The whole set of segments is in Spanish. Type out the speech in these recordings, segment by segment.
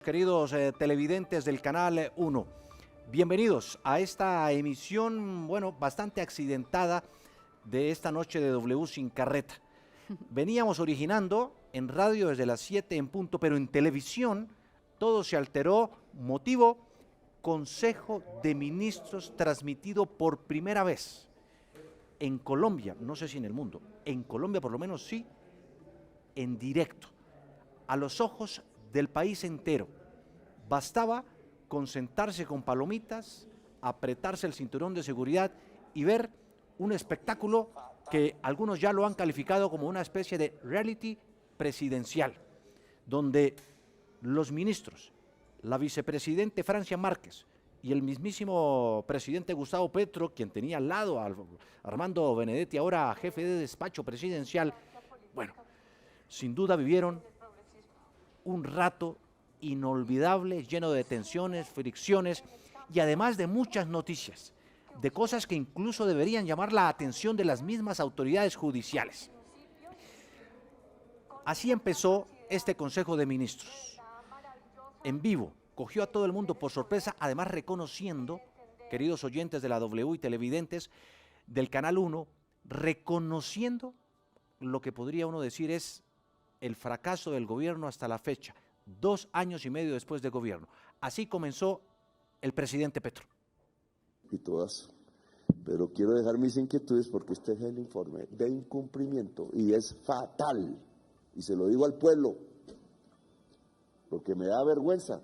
Queridos televidentes del Canal 1, bienvenidos a esta emisión, bastante accidentada de esta noche de W sin carreta. Veníamos originando en radio desde las 7 en punto, pero en televisión todo se alteró, motivo Consejo de Ministros transmitido por primera vez en Colombia, no sé si en el mundo, en Colombia por lo menos sí, en directo, a los ojos del país entero. Bastaba con sentarse con palomitas, apretarse el cinturón de seguridad y ver un espectáculo que algunos ya lo han calificado como una especie de reality presidencial, donde los ministros, la vicepresidente Francia Márquez y el mismísimo presidente Gustavo Petro, quien tenía al lado a Armando Benedetti, ahora jefe de despacho presidencial, sin duda vivieron un rato inolvidable, lleno de tensiones, fricciones y además de muchas noticias, de cosas que incluso deberían llamar la atención de las mismas autoridades judiciales. Así empezó este Consejo de Ministros. En vivo, cogió a todo el mundo por sorpresa, además reconociendo, queridos oyentes de la W y televidentes del Canal 1, reconociendo lo que podría uno decir es el fracaso del gobierno hasta la fecha, 2 años y medio después de gobierno. Así comenzó el presidente Petro. Y todas, pero quiero dejar mis inquietudes porque este es el informe de incumplimiento y es fatal. Y se lo digo al pueblo, porque me da vergüenza.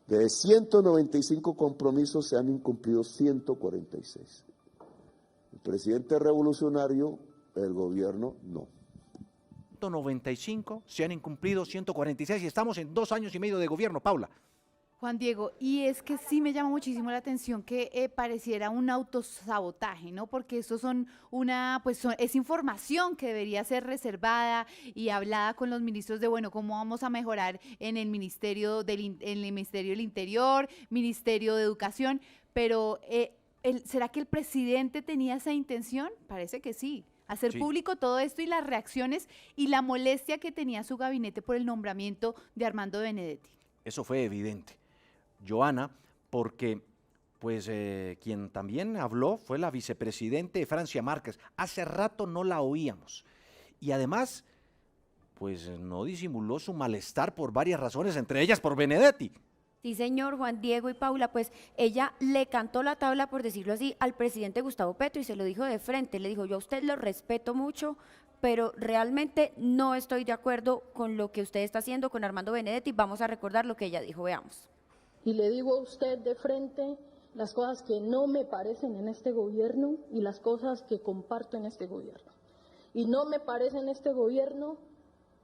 De 195 compromisos se han incumplido 146. El presidente es revolucionario, el gobierno no. 195, se han incumplido 146 y estamos en 2 años y medio de gobierno, Paula. Juan Diego, y es que sí me llama muchísimo la atención que pareciera un autosabotaje, ¿no? Porque esto es información que debería ser reservada y hablada con los ministros de, cómo vamos a mejorar en el Ministerio del Interior, Ministerio de Educación, pero ¿será que el presidente tenía esa intención? Parece que sí. Hacer público todo esto y las reacciones y la molestia que tenía su gabinete por el nombramiento de Benedetti. Eso fue evidente, Joana, porque quien también habló fue la vicepresidente Francia Márquez. Hace rato no la oíamos y además no disimuló su malestar por varias razones, entre ellas por Benedetti. Sí, señor Juan Diego y Paula, ella le cantó la tabla, por decirlo así, al presidente Gustavo Petro y se lo dijo de frente, le dijo: yo a usted lo respeto mucho, pero realmente no estoy de acuerdo con lo que usted está haciendo con Armando Benedetti. Vamos a recordar lo que ella dijo, veamos. Y le digo a usted de frente las cosas que no me parecen en este gobierno y las cosas que comparto en este gobierno. Y no me parecen en este gobierno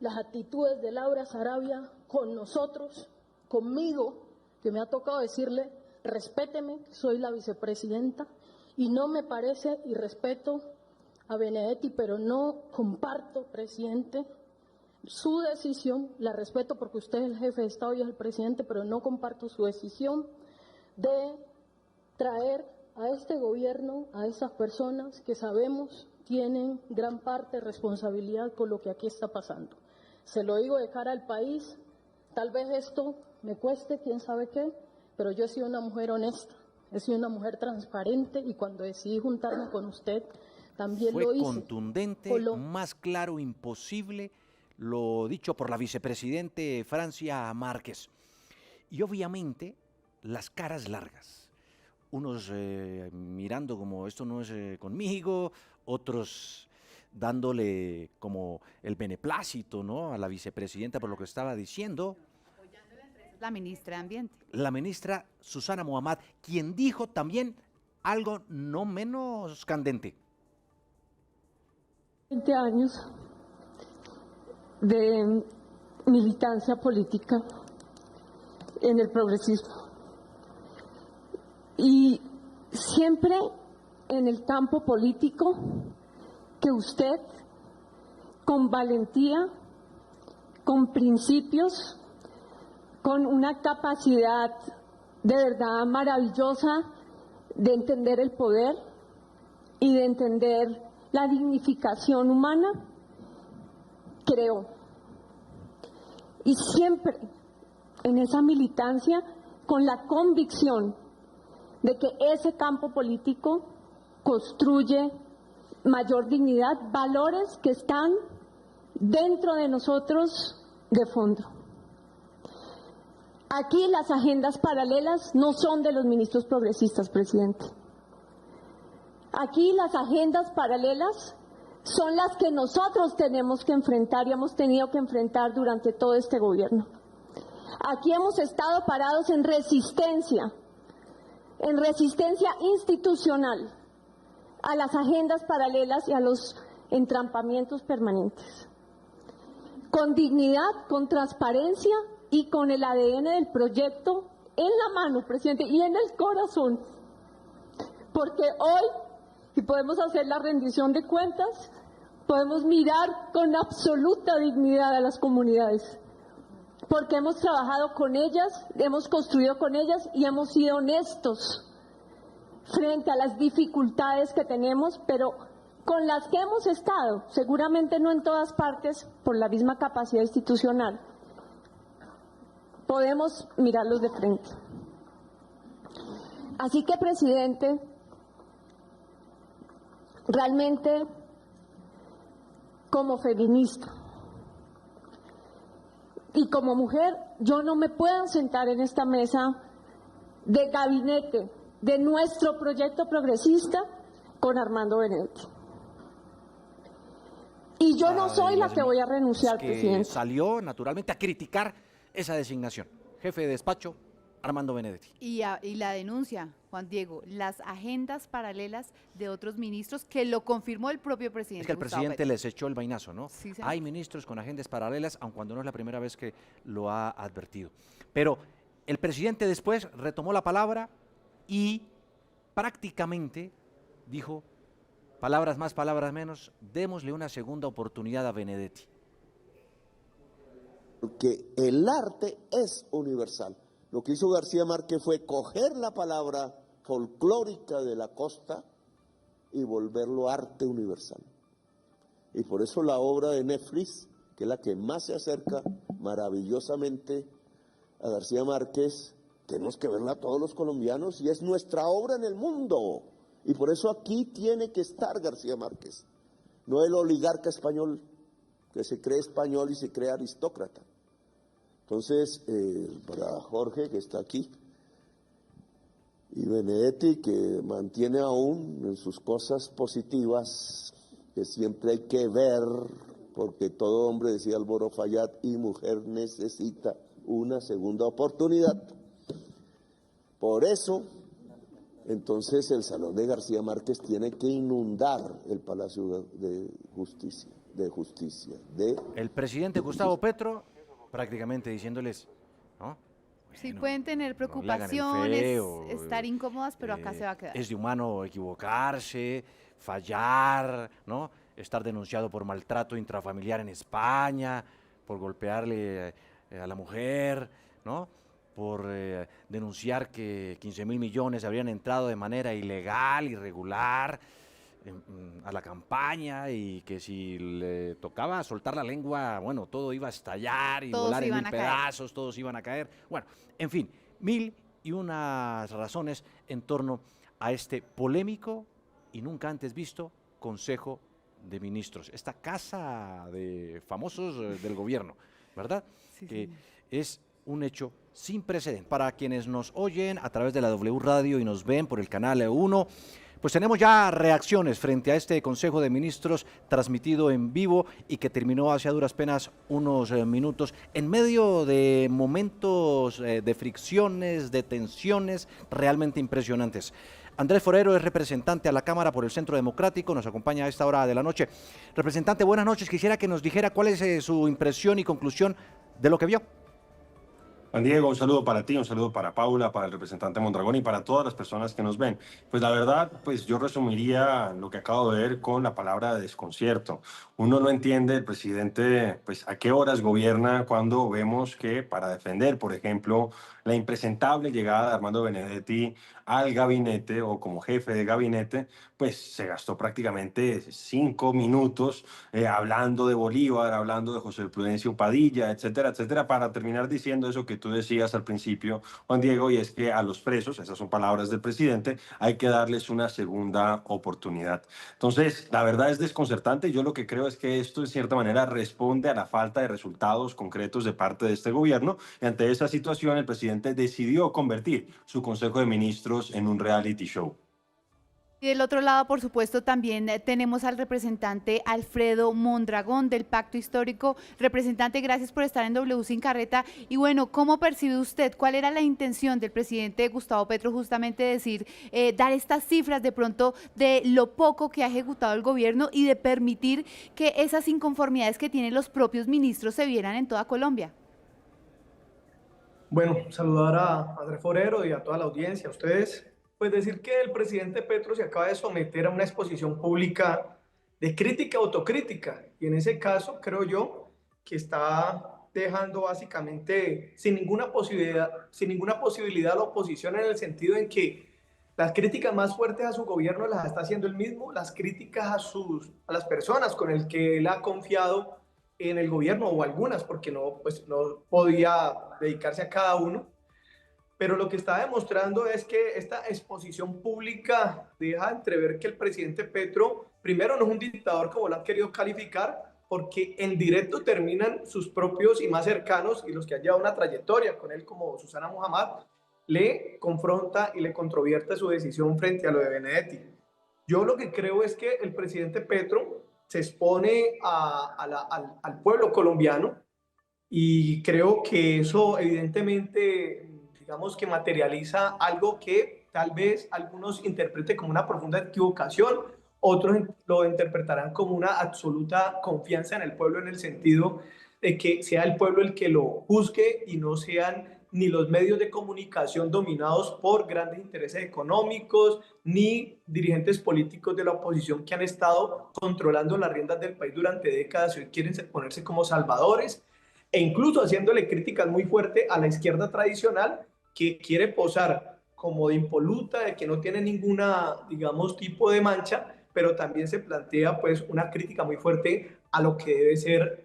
las actitudes de Laura Sarabia con nosotros, conmigo, que me ha tocado decirle: respéteme, soy la vicepresidenta, y no me parece, y respeto a Benedetti, pero no comparto, presidente, su decisión. La respeto porque usted es el jefe de Estado y es el presidente, pero no comparto su decisión de traer a este gobierno a esas personas que sabemos tienen gran parte de responsabilidad con lo que aquí está pasando. Se lo digo de cara al país, tal vez esto me cueste, quién sabe qué, pero yo he sido una mujer honesta, he sido una mujer transparente y cuando decidí juntarme con usted también lo hice. Fue contundente, más claro imposible, lo dicho por la vicepresidente Francia Márquez. Y obviamente las caras largas, unos mirando como esto no es conmigo, otros dándole como el beneplácito, ¿no?, a la vicepresidenta por lo que estaba diciendo. La ministra de Ambiente. La ministra Susana Muhammad, quien dijo también algo no menos candente. 20 años de militancia política en el progresismo y siempre en el campo político que usted, con valentía, con principios, con una capacidad de verdad maravillosa de entender el poder y de entender la dignificación humana, creo. Y siempre en esa militancia con la convicción de que ese campo político construye mayor dignidad, valores que están dentro de nosotros de fondo. Aquí las agendas paralelas no son de los ministros progresistas, presidente. Aquí las agendas paralelas son las que nosotros tenemos que enfrentar y hemos tenido que enfrentar durante todo este gobierno. Aquí hemos estado parados en resistencia institucional a las agendas paralelas y a los entrampamientos permanentes. Con dignidad, con transparencia y con el ADN del proyecto en la mano, presidente, y en el corazón. Porque hoy, y podemos hacer la rendición de cuentas, podemos mirar con absoluta dignidad a las comunidades. Porque hemos trabajado con ellas, hemos construido con ellas y hemos sido honestos frente a las dificultades que tenemos, pero con las que hemos estado, seguramente no en todas partes por la misma capacidad institucional, podemos mirarlos de frente. Así que, presidente, realmente como feminista y como mujer, yo no me puedo sentar en esta mesa de gabinete de nuestro proyecto progresista con Armando Benedetti. Y yo no soy la que voy a renunciar, que presidente. Salió naturalmente a criticar esa designación. Jefe de despacho, Armando Benedetti. Y la denuncia, Juan Diego, las agendas paralelas de otros ministros, que lo confirmó el propio presidente. Es que el Gustavo presidente Petro. les echó el vainazo, ¿no? Sí, señor. Hay ministros con agendas paralelas, aun cuando no es la primera vez que lo ha advertido. Pero el presidente después retomó la palabra y prácticamente dijo, palabras más, palabras menos, démosle una segunda oportunidad a Benedetti. Porque el arte es universal. Lo que hizo García Márquez fue coger la palabra folclórica de la costa y volverlo arte universal. Y por eso la obra de Netflix, que es la que más se acerca maravillosamente a García Márquez, tenemos que verla todos los colombianos y es nuestra obra en el mundo. Y por eso aquí tiene que estar García Márquez, no el oligarca español que se cree español y se cree aristócrata. Entonces, para Jorge, que está aquí, y Benedetti, que mantiene aún en sus cosas positivas, que siempre hay que ver, porque todo hombre, decía Álvaro Fayad, y mujer necesita una segunda oportunidad. Por eso, entonces, el Salón de García Márquez tiene que inundar el Palacio de Justicia, El presidente Gustavo Petro prácticamente diciéndoles, ¿no? Sí, Bueno, pueden tener no le hagan el preocupaciones, feo, estar incómodas, pero acá se va a quedar. Es de humano equivocarse, fallar, ¿no? Estar denunciado por maltrato intrafamiliar en España, por golpearle a la mujer, ¿no? Por denunciar que 15.000 millones habrían entrado de manera ilegal, irregular, a la campaña, y que si le tocaba soltar la lengua, bueno, todo iba a estallar y Todos volar en iban mil a caer. pedazos, todos iban a caer. Bueno, en fin, 1.001 razones en torno a este polémico y nunca antes visto Consejo de Ministros, esta casa de famosos del gobierno, ¿verdad? Sí, Que señor. es un hecho sin precedentes. Para quienes nos oyen a través de la W Radio y nos ven por el canal 1, pues tenemos ya reacciones frente a este Consejo de Ministros transmitido en vivo y que terminó hace a duras penas unos minutos, en medio de momentos de fricciones, de tensiones realmente impresionantes. Andrés Forero es representante a la Cámara por el Centro Democrático, nos acompaña a esta hora de la noche. Representante, buenas noches. Quisiera que nos dijera cuál es su impresión y conclusión de lo que vio. Juan Diego, un saludo para ti, un saludo para Paula, para el representante Mondragón y para todas las personas que nos ven. Pues la verdad, pues yo resumiría lo que acabo de ver con la palabra desconcierto. Uno no entiende el presidente, pues a qué horas gobierna cuando vemos que para defender, por ejemplo, la impresentable llegada de Armando Benedetti al gabinete o como jefe de gabinete, pues se gastó prácticamente 5 minutos hablando de Bolívar, hablando de José Prudencio Padilla, etcétera, etcétera, para terminar diciendo eso que tú decías al principio, Juan Diego, y es que a los presos, esas son palabras del presidente, hay que darles una segunda oportunidad. Entonces, la verdad es desconcertante. Yo lo que creo es que esto, de cierta manera, responde a la falta de resultados concretos de parte de este gobierno. Y ante esa situación, el presidente decidió convertir su Consejo de Ministros en un reality show. Y del otro lado, por supuesto, también tenemos al representante Alfredo Mondragón del Pacto Histórico. Representante, gracias por estar en W Sin Carreta. Y bueno, ¿cómo percibe usted? ¿Cuál era la intención del presidente Gustavo Petro justamente decir, dar estas cifras de pronto de lo poco que ha ejecutado el gobierno y de permitir que esas inconformidades que tienen los propios ministros se vieran en toda Colombia? Bueno, saludar a Andrés Forero y a toda la audiencia, a ustedes. Pues decir que el presidente Petro se acaba de someter a una exposición pública de crítica autocrítica, y en ese caso creo yo que está dejando básicamente sin ninguna posibilidad a la oposición, en el sentido en que las críticas más fuertes a su gobierno las está haciendo él mismo, las críticas a las personas con el que él ha confiado en el gobierno, o algunas, porque no podía dedicarse a cada uno. Pero lo que está demostrando es que esta exposición pública deja entrever que el presidente Petro, primero, no es un dictador como lo han querido calificar, porque en directo terminan sus propios y más cercanos, y los que han llevado una trayectoria con él, como Susana Muhammad, le confronta y le controvierte su decisión frente a lo de Benedetti. Yo lo que creo es que el presidente Petro se expone al pueblo colombiano, y creo que eso evidentemente, digamos que materializa algo que tal vez algunos interpreten como una profunda equivocación, otros lo interpretarán como una absoluta confianza en el pueblo, en el sentido de que sea el pueblo el que lo juzgue y no sean ni los medios de comunicación dominados por grandes intereses económicos, ni dirigentes políticos de la oposición que han estado controlando las riendas del país durante décadas y hoy quieren ponerse como salvadores, e incluso haciéndole críticas muy fuertes a la izquierda tradicional, que quiere posar como de impoluta, de que no tiene ninguna, digamos, tipo de mancha, pero también se plantea pues una crítica muy fuerte a lo que debe ser,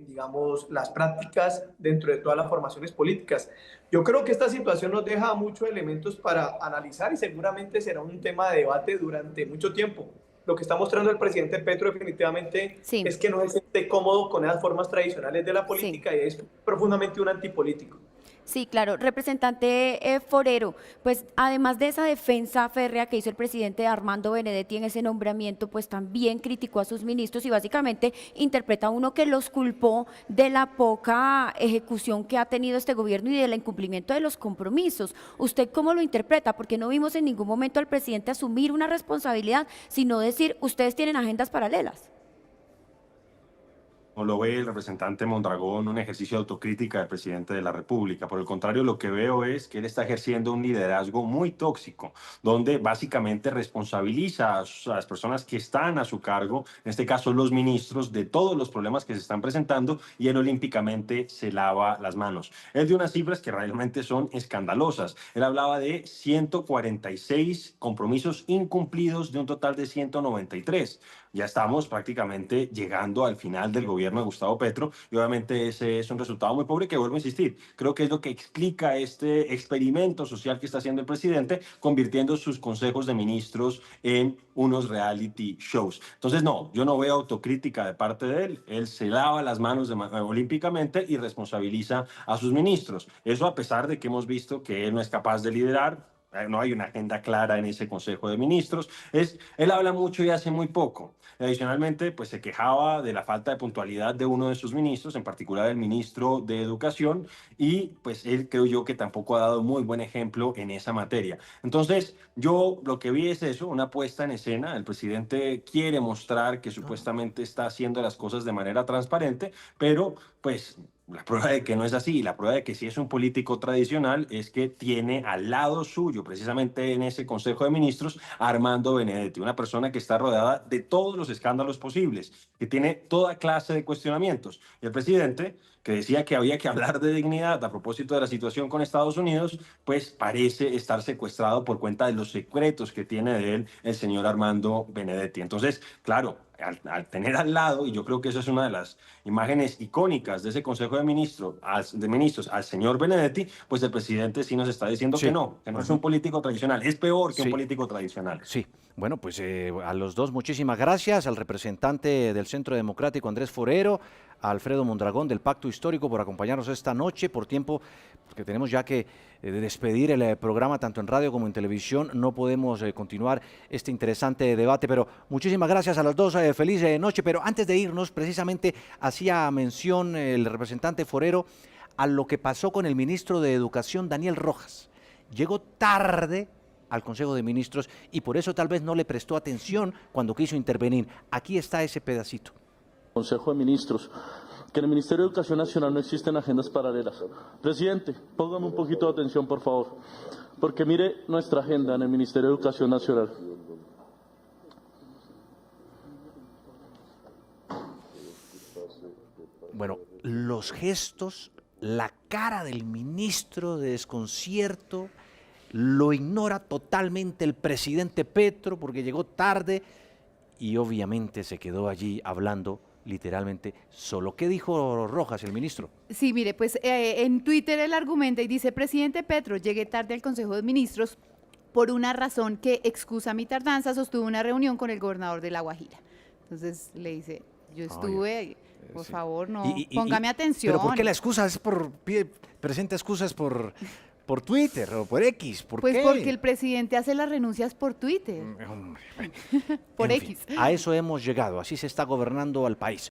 digamos, las prácticas dentro de todas las formaciones políticas. Yo creo que esta situación nos deja muchos elementos para analizar, y seguramente será un tema de debate durante mucho tiempo. Lo que está mostrando el presidente Petro definitivamente Sí. es que no se siente cómodo con esas formas tradicionales de la política, y es profundamente un antipolítico. Sí, claro. Representante Forero, pues además de esa defensa férrea que hizo el presidente Armando Benedetti en ese nombramiento, pues también criticó a sus ministros y básicamente interpreta uno que los culpó de la poca ejecución que ha tenido este gobierno y del incumplimiento de los compromisos. ¿Usted cómo lo interpreta? Porque no vimos en ningún momento al presidente asumir una responsabilidad, sino decir, ustedes tienen agendas paralelas. No lo ve el representante Mondragón un ejercicio de autocrítica del presidente de la República. Por el contrario, lo que veo es que él está ejerciendo un liderazgo muy tóxico, donde básicamente responsabiliza a las personas que están a su cargo, en este caso los ministros, de todos los problemas que se están presentando, y él olímpicamente se lava las manos. Él dio unas cifras que realmente son escandalosas. Él hablaba de 146 compromisos incumplidos de un total de 193. Ya estamos prácticamente llegando al final del gobierno de Gustavo Petro, y obviamente ese es un resultado muy pobre que, vuelvo a insistir, creo que es lo que explica este experimento social que está haciendo el presidente, convirtiendo sus consejos de ministros en unos reality shows. Entonces, no, yo no veo autocrítica de parte de él se lava las manos olímpicamente y responsabiliza a sus ministros. Eso a pesar de que hemos visto que él no es capaz de liderar. No hay una agenda clara en ese Consejo de Ministros. Él habla mucho y hace muy poco. Adicionalmente, pues se quejaba de la falta de puntualidad de uno de sus ministros, en particular el ministro de Educación, y pues él creo yo que tampoco ha dado muy buen ejemplo en esa materia. Entonces, yo lo que vi es eso, una puesta en escena. El presidente quiere mostrar que supuestamente está haciendo las cosas de manera transparente, pero pues la prueba de que no es así, y la prueba de que sí es un político tradicional, es que tiene al lado suyo, precisamente en ese Consejo de Ministros, a Armando Benedetti, una persona que está rodeada de todos los escándalos posibles, que tiene toda clase de cuestionamientos. Y el presidente, que decía que había que hablar de dignidad a propósito de la situación con Estados Unidos, pues parece estar secuestrado por cuenta de los secretos que tiene de él el señor Armando Benedetti. Entonces, claro, al tener al lado, y yo creo que eso es una de las imágenes icónicas de ese Consejo de Ministros, al señor Benedetti, pues el presidente sí nos está diciendo Sí. que no es un político tradicional, es peor que Sí. un político tradicional. Sí, bueno, pues a los dos muchísimas gracias, al representante del Centro Democrático Andrés Forero, a Alfredo Mondragón del Pacto Histórico por acompañarnos esta noche, por tiempo, porque tenemos ya que despedir el programa tanto en radio como en televisión, no podemos continuar este interesante debate, pero muchísimas gracias a los dos, feliz noche, pero antes de irnos, precisamente hacía mención el representante Forero a lo que pasó con el ministro de Educación, Daniel Rojas. Llegó tarde al Consejo de Ministros y por eso tal vez no le prestó atención cuando quiso intervenir. Aquí está ese pedacito. Consejo de Ministros, que en el Ministerio de Educación Nacional no existen agendas paralelas. Presidente, póngame un poquito de atención, por favor, porque mire nuestra agenda en el Ministerio de Educación Nacional. Bueno, los gestos, la cara del ministro de desconcierto, lo ignora totalmente el presidente Petro porque llegó tarde y obviamente se quedó allí hablando literalmente solo. ¿Qué dijo Rojas, el ministro? Sí, mire, pues en Twitter él argumenta y dice, presidente Petro, llegué tarde al Consejo de Ministros por una razón que excusa mi tardanza, sostuve una reunión con el gobernador de La Guajira. Entonces le dice, yo estuve, por sí. favor, no, póngame atención. ¿Pero por qué la excusa es presenta excusas por Twitter o por X? ¿Por Pues qué? porque el presidente hace las renuncias por Twitter, Hombre, por en X. fin, a eso hemos llegado, así se está gobernando al país.